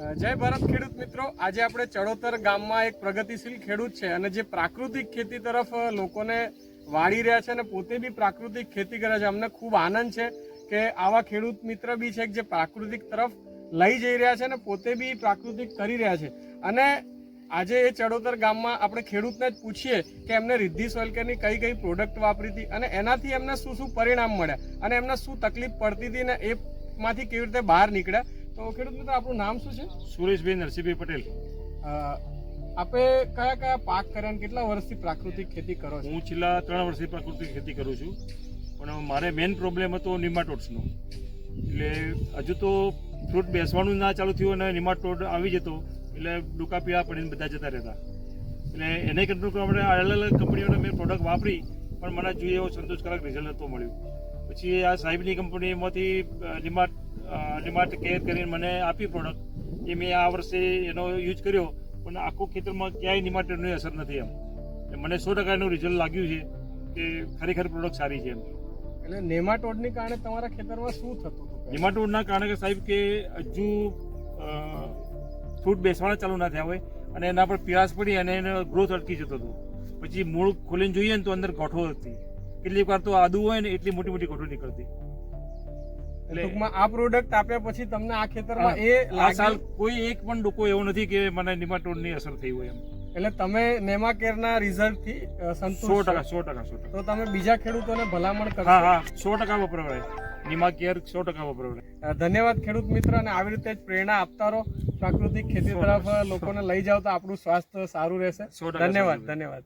જય ભારત ખેડૂત મિત્રો, આજે આપણે ચડોતર ગામમાં એક પ્રગતિશીલ ખેડૂત છે અને જે પ્રાકૃતિક ખેતી તરફ લોકોને વાળી રહ્યા છે અને પોતે બી પ્રાકૃતિક ખેતી કરે છે. અમને ખૂબ આનંદ છે કે આવા ખેડૂત મિત્ર બી છે જે પ્રાકૃતિક તરફ લઈ જઈ રહ્યા છે અને પોતે બી પ્રાકૃતિક કરી રહ્યા છે. અને આજે એ ચડોતર ગામમાં આપણે ખેડૂતને જ પૂછીએ કે એમને રિદ્ધિ સોઇલ કેરની કઈ કઈ પ્રોડક્ટ વાપરી હતી અને એનાથી એમને શું શું પરિણામ મળ્યા અને એમને શું તકલીફ પડતી હતી ને એમાંથી કેવી રીતે બહાર નીકળ્યા. તો ખેડૂત મિત્રો, આપણું નામ શું છે? સુરેશભાઈ નરસિંહભાઈ પટેલ. આપે કયા કયા પાક કર્યા અને કેટલા વર્ષથી પ્રાકૃતિક ખેતી કરો છો? હું છેલ્લા 3 વર્ષથી પ્રાકૃતિક ખેતી કરું છું, પણ મારે મેઇન પ્રોબ્લેમ હતો નિમાટોડ્સનો. એટલે હજુ તો ફ્રૂટ બેસવાનું ના ચાલુ થયું અને નિમાટોડ આવી જતો એટલે ડૂકા પીળા પડીને બધા જતા રહેતા. એટલે એને કંટ્રોલ કરવા માટે અલગ અલગ કંપનીઓને મેં પ્રોડક્ટ વાપરી, પણ મને જોઈએ એવો સંતોષકારક રિઝલ્ટ નહોતું મળ્યું. પછી આ સાહેબની કંપનીમાંથી નિમાટ કેર કરીને મને આપી પ્રોડક્ટ. એ મેં આ વર્ષે એનો યુઝ કર્યો, પણ આખું ખેતરમાં ક્યાંય નિમાટોડની અસર નથી. એમ મને 100% એનું રિઝલ્ટ લાગ્યું છે કે ખરેખર પ્રોડક્ટ સારી છે. એમ એટલે નેમાટોડની કારણે તમારા ખેતરમાં શું થતું હતું? નિમાટોડના કારણે કે સાહેબ કે હજુ ફ્રૂટ બેસવાના ચાલુ ના થયા હોય અને એના પર પીળાશ પડી અને એનો ગ્રોથ અટકી જતો હતો. પછી મૂળ ખોલીને જોઈએ ને તો અંદર ગોઠો હતી. કેટલીક વાર તો આદુ હોય ને એટલી મોટી મોટી ગોઠો નીકળતી. ટૂંકમાં આ પ્રોડક્ટ આપ્યા પછી તમને આ ખેતરમાં આ સાલ કોઈ એક પણ ડોકો એવો નથી કે મને નિમાટોડની અસર થઈ હોય. એમ એટલે તમે નેમાકેરના રિઝલ્ટથી સંતુષ્ટ? 100%. તો તમે બીજા ખેડૂતોને ભલામણ કરશો? હા 100% વપરાય. નિમાકેર 100% વપરાય. ધન્યવાદ ખેડૂત મિત્ર, અને આવી રીતે જ પ્રેરણા આપતા રહો. પ્રાકૃતિક ખેતી તરફ લોકોને લઈ જાવ તો આપણું સ્વાસ્થ્ય સારું રહેશે. ધન્યવાદ.